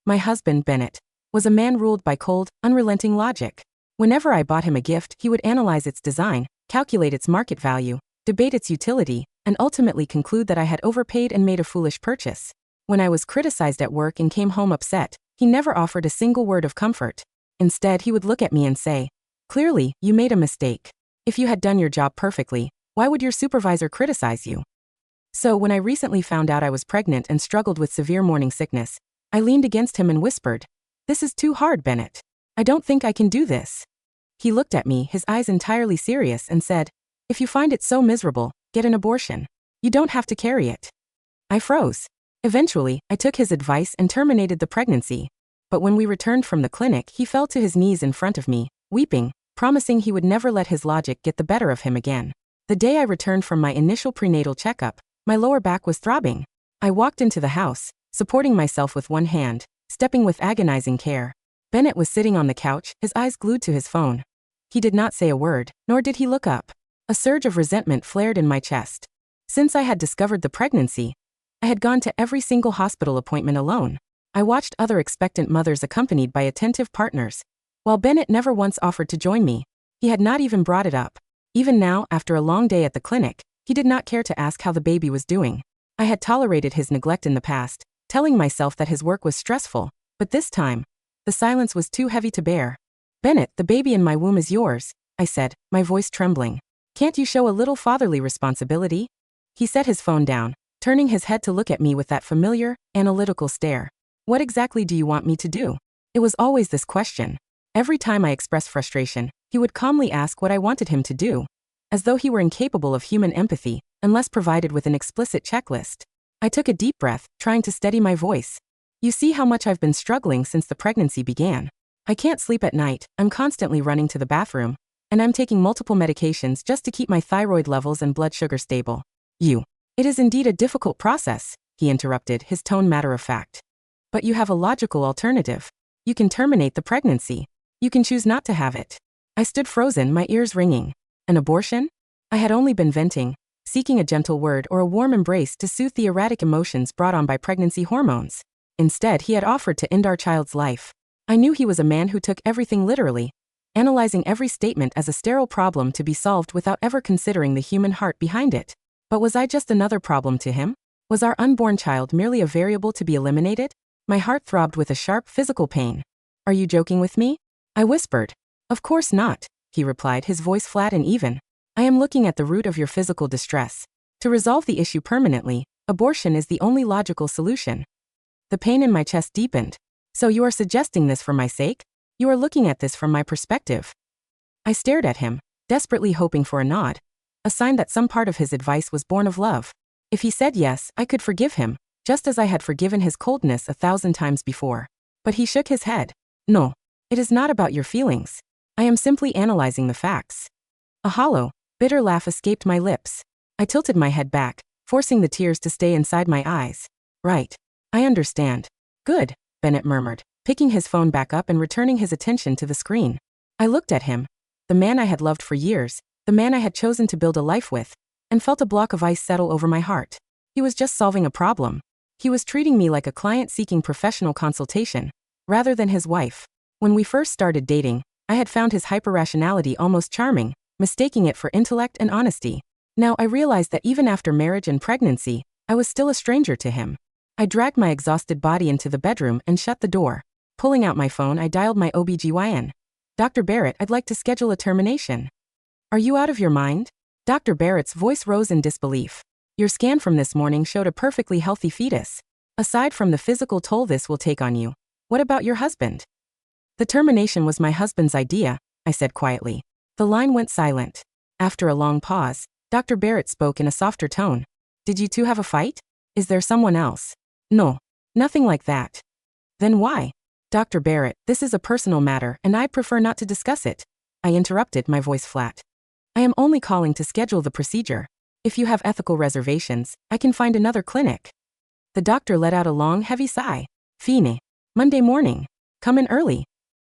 My husband, Bennett, was a man ruled by cold, unrelenting logic. Whenever I bought him a gift, he would analyze its design, calculate its market value, debate its utility, and ultimately conclude that I had overpaid and made a foolish purchase. When I was criticized at work and came home upset, he never offered a single word of comfort. Instead, he would look at me and say, "Clearly, you made a mistake. If you had done your job perfectly, why would your supervisor criticize you?" So when I recently found out I was pregnant and struggled with severe morning sickness, I leaned against him and whispered, "This is too hard, Bennett. I don't think I can do this." He looked at me, his eyes entirely serious, and said, "If you find it so miserable, get an abortion. You don't have to carry it." I froze. Eventually, I took his advice and terminated the pregnancy. But when we returned from the clinic, he fell to his knees in front of me, weeping, promising he would never let his logic get the better of him again. The day I returned from my initial prenatal checkup, my lower back was throbbing. I walked into the house, supporting myself with one hand, stepping with agonizing care. Bennett was sitting on the couch, his eyes glued to his phone. He did not say a word, nor did he look up. A surge of resentment flared in my chest. Since I had discovered the pregnancy, I had gone to every single hospital appointment alone. I watched other expectant mothers accompanied by attentive partners, while Bennett never once offered to join me. He had not even brought it up. Even now, after a long day at the clinic, he did not care to ask how the baby was doing. I had tolerated his neglect in the past, telling myself that his work was stressful, but this time, the silence was too heavy to bear. "Bennett, the baby in my womb is yours," I said, my voice trembling. "Can't you show a little fatherly responsibility?" He set his phone down, turning his head to look at me with that familiar, analytical stare. "What exactly do you want me to do?" It was always this question. Every time I expressed frustration, he would calmly ask what I wanted him to do, as though he were incapable of human empathy, unless provided with an explicit checklist. I took a deep breath, trying to steady my voice. "You see how much I've been struggling since the pregnancy began. I can't sleep at night, I'm constantly running to the bathroom, and I'm taking multiple medications just to keep my thyroid levels and blood sugar stable." It is indeed a difficult process," he interrupted, his tone matter-of-fact. "But you have a logical alternative. You can terminate the pregnancy. You can choose not to have it." I stood frozen, my ears ringing. An abortion? I had only been venting, seeking a gentle word or a warm embrace to soothe the erratic emotions brought on by pregnancy hormones. Instead, he had offered to end our child's life. I knew he was a man who took everything literally, analyzing every statement as a sterile problem to be solved without ever considering the human heart behind it. But was I just another problem to him? Was our unborn child merely a variable to be eliminated? My heart throbbed with a sharp physical pain. "Are you joking with me?" I whispered. "Of course not," he replied, his voice flat and even. "I am looking at the root of your physical distress. To resolve the issue permanently, abortion is the only logical solution." The pain in my chest deepened. "So you are suggesting this for my sake? You are looking at this from my perspective?" I stared at him, desperately hoping for a nod, a sign that some part of his advice was born of love. If he said yes, I could forgive him, just as I had forgiven his coldness 1,000 times before. But he shook his head. "No, it is not about your feelings. I am simply analyzing the facts." A hollow, bitter laugh escaped my lips. I tilted my head back, forcing the tears to stay inside my eyes. "Right. I understand." "Good," Bennett murmured, picking his phone back up and returning his attention to the screen. I looked at him, the man I had loved for years, the man I had chosen to build a life with, and felt a block of ice settle over my heart. He was just solving a problem. He was treating me like a client seeking professional consultation, rather than his wife. When we first started dating, I had found his hyper-rationality almost charming, mistaking it for intellect and honesty. Now I realized that even after marriage and pregnancy, I was still a stranger to him. I dragged my exhausted body into the bedroom and shut the door. Pulling out my phone, I dialed my OB/GYN. "Dr. Barrett, I'd like to schedule a termination." "Are you out of your mind?" Dr. Barrett's voice rose in disbelief. "Your scan from this morning showed a perfectly healthy fetus. Aside from the physical toll this will take on you, what about your husband?" "The termination was my husband's idea," I said quietly. The line went silent. After a long pause, Dr. Barrett spoke in a softer tone. "Did you two have a fight? Is there someone else?" "No. Nothing like that." "Then why?" "Dr. Barrett, this is a personal matter and I'd prefer not to discuss it." I interrupted, my voice flat. "I am only calling to schedule the procedure. If you have ethical reservations, I can find another clinic." The doctor let out a long, heavy sigh. "Fine. Monday morning. Come in early."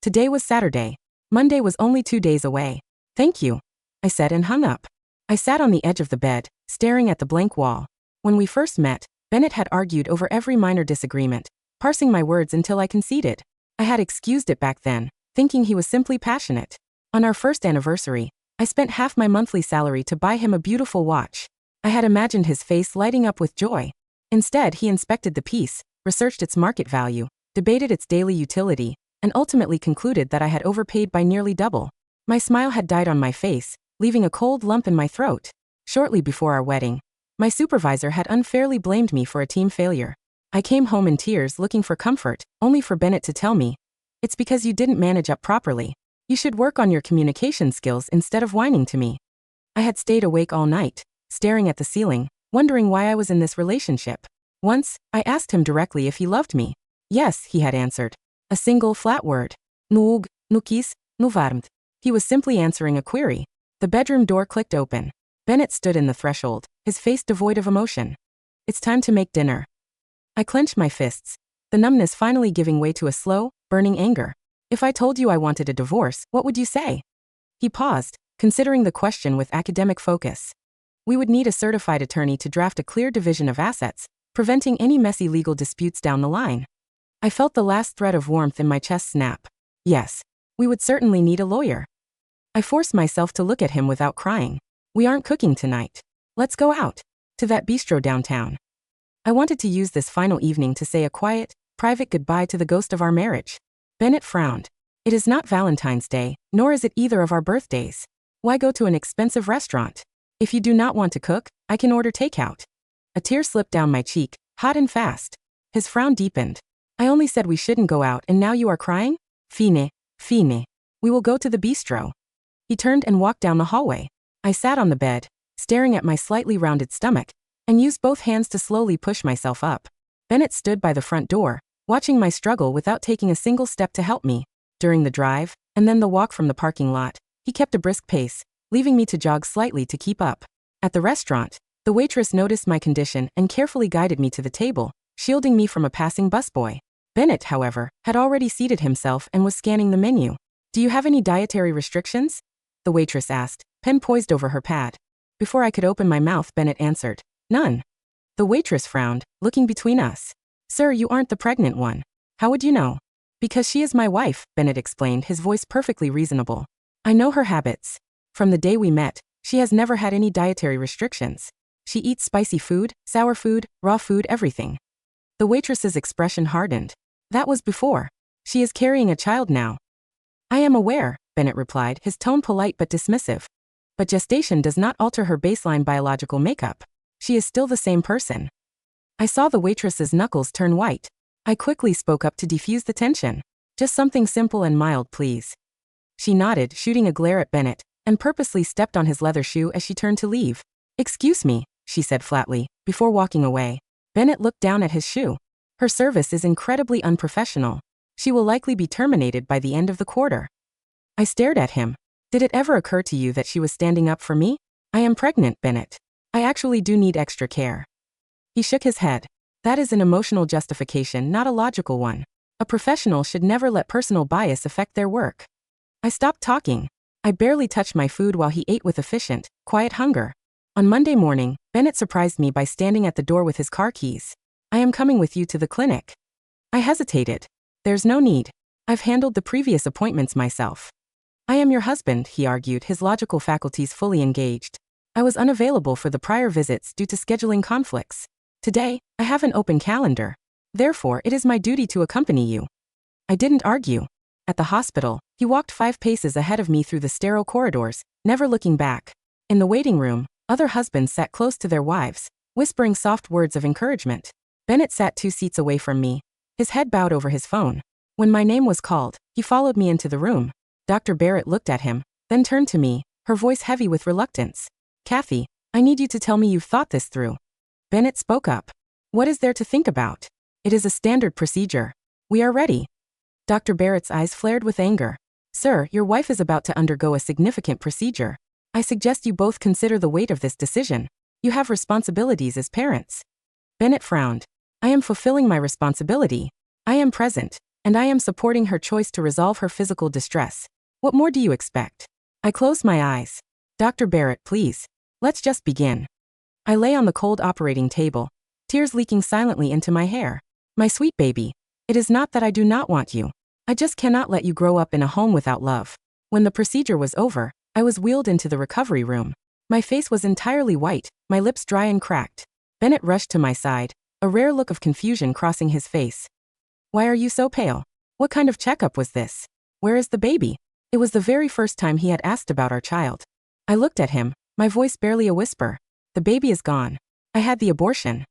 Today was Saturday. Monday was only 2 days away. "Thank you," I said and hung up. I sat on the edge of the bed, staring at the blank wall. When we first met, Bennett had argued over every minor disagreement, parsing my words until I conceded. I had excused it back then, thinking he was simply passionate. On our first anniversary, I spent half my monthly salary to buy him a beautiful watch. I had imagined his face lighting up with joy. Instead, he inspected the piece, researched its market value, debated its daily utility, and ultimately concluded that I had overpaid by nearly double. My smile had died on my face, leaving a cold lump in my throat. Shortly before our wedding, my supervisor had unfairly blamed me for a team failure. I came home in tears looking for comfort, only for Bennett to tell me, "It's because you didn't manage up properly. You should work on your communication skills instead of whining to me." I had stayed awake all night, staring at the ceiling, wondering why I was in this relationship. Once, I asked him directly if he loved me. Yes, he had answered. A single flat word. Nog, nukis, nuvarmt. He was simply answering a query. The bedroom door clicked open. Bennett stood in the threshold, his face devoid of emotion. "It's time to make dinner." I clenched my fists, the numbness finally giving way to a slow, burning anger. "If I told you I wanted a divorce, what would you say?" He paused, considering the question with academic focus. "We would need a certified attorney to draft a clear division of assets, preventing any messy legal disputes down the line." I felt the last thread of warmth in my chest snap. Yes, we would certainly need a lawyer. I forced myself to look at him without crying. "We aren't cooking tonight. Let's go out. To that bistro downtown." I wanted to use this final evening to say a quiet, private goodbye to the ghost of our marriage. Bennett frowned. "It is not Valentine's Day, nor is it either of our birthdays. Why go to an expensive restaurant? If you do not want to cook, I can order takeout." A tear slipped down my cheek, hot and fast. His frown deepened. "I only said we shouldn't go out and now you are crying? Fine, fine. We will go to the bistro." He turned and walked down the hallway. I sat on the bed, staring at my slightly rounded stomach, and used both hands to slowly push myself up. Bennett stood by the front door, watching my struggle without taking a single step to help me. During the drive, and then the walk from the parking lot, he kept a brisk pace, leaving me to jog slightly to keep up. At the restaurant, the waitress noticed my condition and carefully guided me to the table, shielding me from a passing busboy. Bennett, however, had already seated himself and was scanning the menu. "Do you have any dietary restrictions?" the waitress asked, pen poised over her pad. Before I could open my mouth, Bennett answered, "None." The waitress frowned, looking between us. "Sir, you aren't the pregnant one. How would you know?" "Because she is my wife," Bennett explained, his voice perfectly reasonable. "I know her habits. From the day we met, she has never had any dietary restrictions. She eats spicy food, sour food, raw food, everything." The waitress's expression hardened. "That was before. She is carrying a child now." "I am aware," Bennett replied, his tone polite but dismissive. "But gestation does not alter her baseline biological makeup. She is still the same person." I saw the waitress's knuckles turn white. I quickly spoke up to defuse the tension. "Just something simple and mild, please." She nodded, shooting a glare at Bennett, and purposely stepped on his leather shoe as she turned to leave. "Excuse me," she said flatly, before walking away. Bennett looked down at his shoe. "Her service is incredibly unprofessional. She will likely be terminated by the end of the quarter." I stared at him. "Did it ever occur to you that she was standing up for me? I am pregnant, Bennett. I actually do need extra care." He shook his head. "That is an emotional justification, not a logical one. A professional should never let personal bias affect their work." I stopped talking. I barely touched my food while he ate with efficient, quiet hunger. On Monday morning, Bennett surprised me by standing at the door with his car keys. "I am coming with you to the clinic." I hesitated. "There's no need. I've handled the previous appointments myself." "I am your husband," he argued, his logical faculties fully engaged. "I was unavailable for the prior visits due to scheduling conflicts. Today, I have an open calendar. Therefore, it is my duty to accompany you." I didn't argue. At the hospital, he walked 5 paces ahead of me through the sterile corridors, never looking back. In the waiting room, other husbands sat close to their wives, whispering soft words of encouragement. Bennett sat 2 seats away from me, his head bowed over his phone. When my name was called, he followed me into the room. Dr. Barrett looked at him, then turned to me, her voice heavy with reluctance. "Kathy, I need you to tell me you've thought this through." Bennett spoke up. "What is there to think about? It is a standard procedure. We are ready." Dr. Barrett's eyes flared with anger. "Sir, your wife is about to undergo a significant procedure. I suggest you both consider the weight of this decision. You have responsibilities as parents." Bennett frowned. "I am fulfilling my responsibility. I am present, and I am supporting her choice to resolve her physical distress. What more do you expect?" I closed my eyes. "Dr. Barrett, please. Let's just begin." I lay on the cold operating table, tears leaking silently into my hair. "My sweet baby, It is not that I do not want you. I just cannot let you grow up in a home without love. When the procedure was over, I was wheeled into the recovery room. My face was entirely white, my lips dry and cracked. Bennett rushed to my side, a rare look of confusion crossing his face. Why are you so pale? What kind of checkup was this? Where is the baby? It was the very first time he had asked about our child. I looked at him, my voice barely a whisper. The baby is gone. I had the abortion.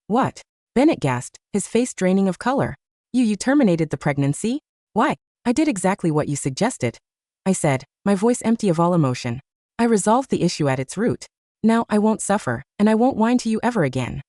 What? Bennett gasped, his face draining of color. You terminated the pregnancy? Why? I did exactly what you suggested, I said, my voice empty of all emotion. I resolved the issue at its root. Now I won't suffer, and I won't whine to you ever again.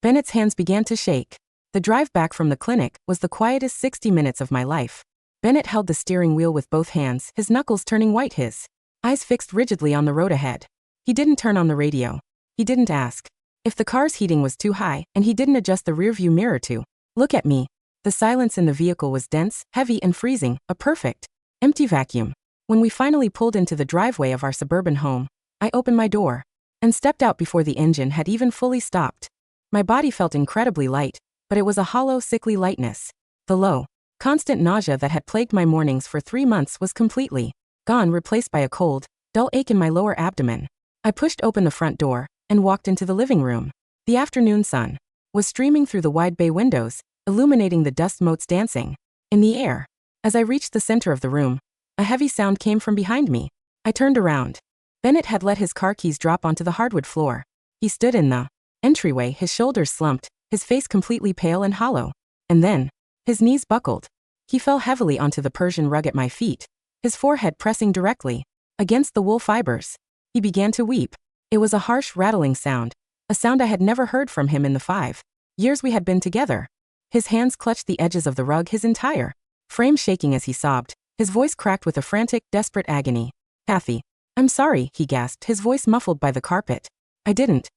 Bennett's hands began to shake. The drive back from the clinic was the quietest 60 minutes of my life. Bennett held the steering wheel with both hands, his knuckles turning white, his eyes fixed rigidly on the road ahead. He didn't turn on the radio. He didn't ask if the car's heating was too high, and he didn't adjust the rearview mirror to look at me. The silence in the vehicle was dense, heavy, and freezing, a perfect, empty vacuum. When we finally pulled into the driveway of our suburban home, I opened my door and stepped out before the engine had even fully stopped. My body felt incredibly light, but it was a hollow, sickly lightness. The low, constant nausea that had plagued my mornings for 3 months was completely gone, replaced by a cold, dull ache in my lower abdomen. I pushed open the front door and walked into the living room. The afternoon sun was streaming through the wide bay windows, illuminating the dust motes dancing in the air. As I reached the center of the room, a heavy sound came from behind me. I turned around. Bennett had let his car keys drop onto the hardwood floor. He stood in the entryway, his shoulders slumped, his face completely pale and hollow. And then, his knees buckled. He fell heavily onto the Persian rug at my feet, his forehead pressing directly against the wool fibers. He began to weep. It was a harsh, rattling sound, a sound I had never heard from him in the 5 years we had been together. His hands clutched the edges of the rug, his entire frame shaking as he sobbed, his voice cracked with a frantic, desperate agony. Kathy, I'm sorry, he gasped, his voice muffled by the carpet. I didn't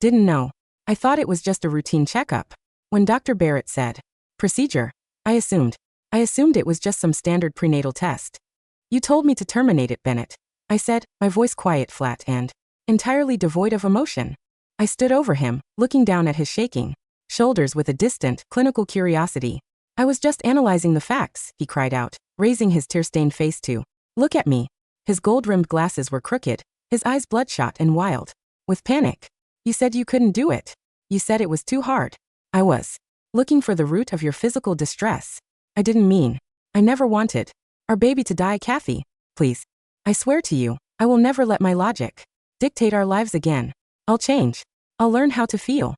know. I thought it was just a routine checkup. When Dr. Barrett said, procedure, I assumed it was just some standard prenatal test. You told me to terminate it, Bennett, I said, my voice quiet, flat, and entirely devoid of emotion. I stood over him, looking down at his shaking shoulders with a distant, clinical curiosity. I was just analyzing the facts, he cried out, raising his tear-stained face to look at me. His gold-rimmed glasses were crooked, his eyes bloodshot and wild with panic. You said you couldn't do it. You said it was too hard. I was looking for the root of your physical distress. I didn't mean. I never wanted our baby to die, Kathy. Please. I swear to you, I will never let my logic dictate our lives again. I'll change. I'll learn how to feel.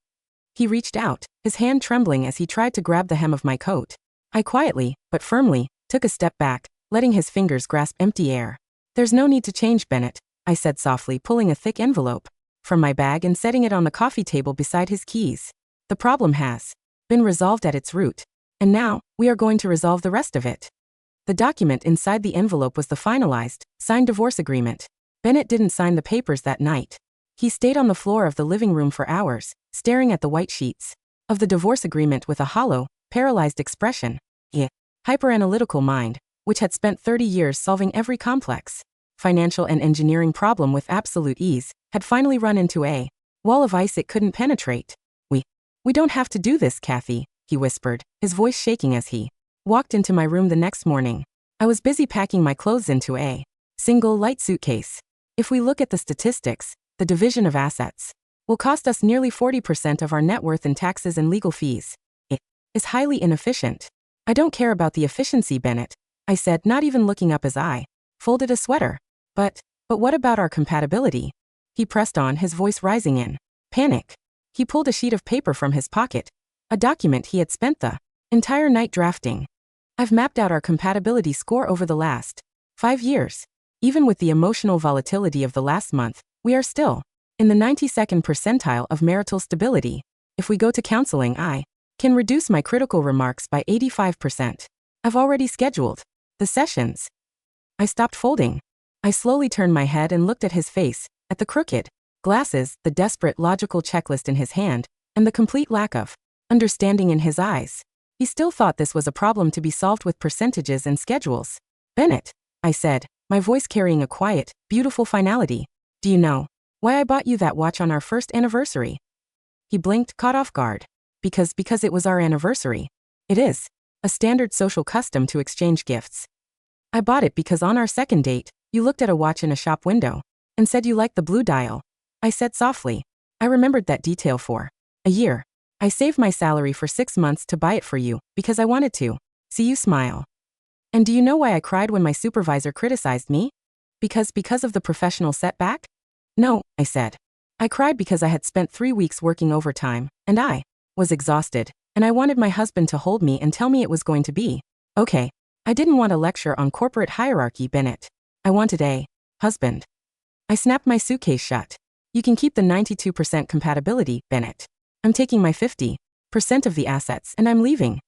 He reached out, his hand trembling as he tried to grab the hem of my coat. I quietly, but firmly, took a step back, letting his fingers grasp empty air. There's no need to change, Bennett, I said softly, pulling a thick envelope from my bag and setting it on the coffee table beside his keys. The problem has been resolved at its root, and now we are going to resolve the rest of it. The document inside the envelope was the finalized, signed divorce agreement. Bennett didn't sign the papers that night. He stayed on the floor of the living room for hours, staring at the white sheets of the divorce agreement with a hollow, paralyzed expression. His hyper-analytical mind, which had spent 30 years solving every complex financial and engineering problem with absolute ease, had finally run into a wall of ice it couldn't penetrate. We don't have to do this, Kathy, he whispered, his voice shaking as he walked into my room the next morning. I was busy packing my clothes into a single light suitcase. If we look at the statistics, the division of assets will cost us nearly 40% of our net worth in taxes and legal fees. It is highly inefficient. I don't care about the efficiency, Bennett, I said, not even looking up as I folded a sweater. But what about our compatibility? He pressed on, his voice rising in panic. He pulled a sheet of paper from his pocket, a document he had spent the entire night drafting. I've mapped out our compatibility score over the last 5 years. Even with the emotional volatility of the last month, we are still in the 92nd percentile of marital stability. If we go to counseling, I can reduce my critical remarks by 85%. I've already scheduled the sessions. I stopped folding. I slowly turned my head and looked at his face, at the crooked glasses, the desperate logical checklist in his hand, and the complete lack of understanding in his eyes. He still thought this was a problem to be solved with percentages and schedules. Bennett, I said, my voice carrying a quiet, beautiful finality. Do you know why I bought you that watch on our first anniversary? He blinked, caught off guard. Because it was our anniversary. It is a standard social custom to exchange gifts. I bought it because on our second date, you looked at a watch in a shop window and said you liked the blue dial. I said softly. I remembered that detail for a year. I saved my salary for 6 months to buy it for you because I wanted to see you smile. And do you know why I cried when my supervisor criticized me? Because of the professional setback? No, I said. I cried because I had spent 3 weeks working overtime, and I was exhausted, and I wanted my husband to hold me and tell me it was going to be okay. I didn't want a lecture on corporate hierarchy, Bennett. I wanted a husband. I snapped my suitcase shut. You can keep the 92% compatibility, Bennett. I'm taking my 50% of the assets and I'm leaving.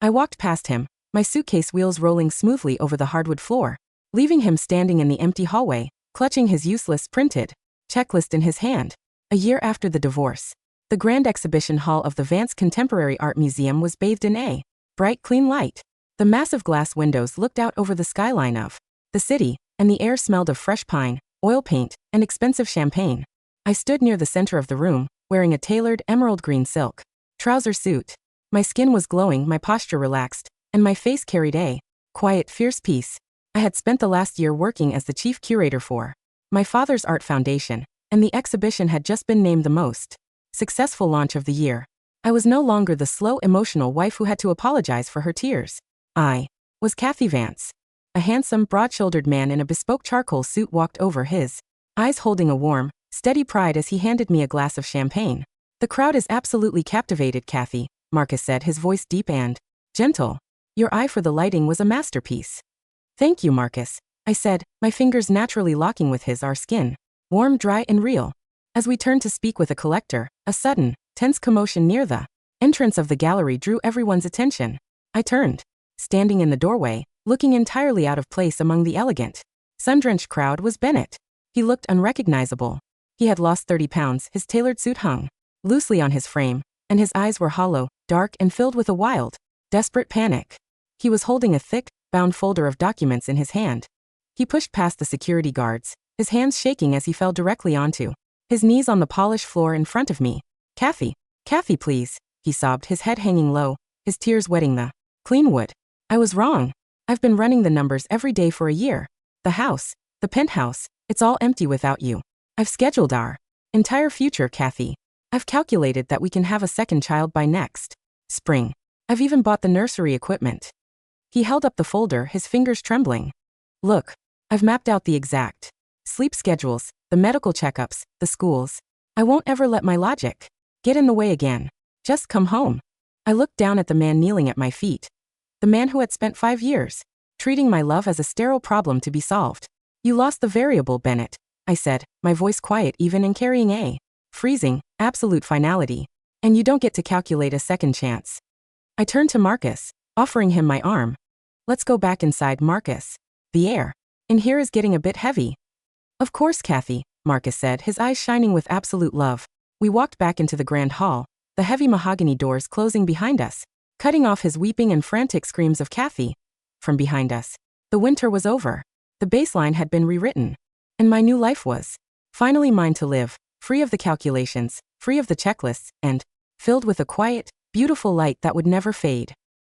I walked past him, my suitcase wheels rolling smoothly over the hardwood floor, leaving him standing in the empty hallway, clutching his useless printed checklist in his hand. A year after the divorce, the grand exhibition hall of the Vance Contemporary Art Museum was bathed in a bright, clean light. The massive glass windows looked out over the skyline of the city, and the air smelled of fresh pine, oil paint, and expensive champagne. I stood near the center of the room, wearing a tailored emerald green silk trouser suit. My skin was glowing, my posture relaxed, and my face carried a quiet, fierce peace. I had spent the last year working as the chief curator for my father's art foundation, and the exhibition had just been named the most successful launch of the year. I was no longer the slow, emotional wife who had to apologize for her tears. I was Kathy Vance. A handsome, broad-shouldered man in a bespoke charcoal suit walked over, his eyes holding a warm, steady pride as he handed me a glass of champagne. The crowd is absolutely captivated, Kathy, Marcus said, his voice deep and gentle. Your eye for the lighting was a masterpiece. Thank you, Marcus, I said, my fingers naturally locking with his, our skin warm, dry, and real. As we turned to speak with a collector, a sudden, tense commotion near the entrance of the gallery drew everyone's attention. I turned. Standing in the doorway, looking entirely out of place among the elegant, sun-drenched crowd, was Bennett. He looked unrecognizable. He had lost 30 pounds, his tailored suit hung loosely on his frame, and his eyes were hollow, dark, and filled with a wild, desperate panic. He was holding a thick, bound folder of documents in his hand. He pushed past the security guards, his hands shaking as he fell directly onto his knees on the polished floor in front of me. Kathy, please, he sobbed, his head hanging low, his tears wetting the clean wood. I was wrong. I've been running the numbers every day for a year. The house, the penthouse, it's all empty without you. I've scheduled our entire future, Kathy. I've calculated that we can have a second child by next spring. I've even bought the nursery equipment. He held up the folder, his fingers trembling. Look, I've mapped out the exact sleep schedules, the medical checkups, the schools. I won't ever let my logic get in the way again. Just come home. I looked down at the man kneeling at my feet. The man who had spent 5 years treating my love as a sterile problem to be solved. You lost the variable, Bennett, I said, my voice quiet even in carrying a freezing, absolute finality. And you don't get to calculate a second chance. I turned to Marcus, offering him my arm. Let's go back inside, Marcus. The air in here is getting a bit heavy. Of course, Kathy, Marcus said, his eyes shining with absolute love. We walked back into the grand hall, the heavy mahogany doors closing behind us, cutting off his weeping and frantic screams of Kathy. From behind us, the winter was over. The baseline had been rewritten. And my new life was finally mine to live, free of the calculations, free of the checklists, and filled with a quiet, beautiful light that would never fade.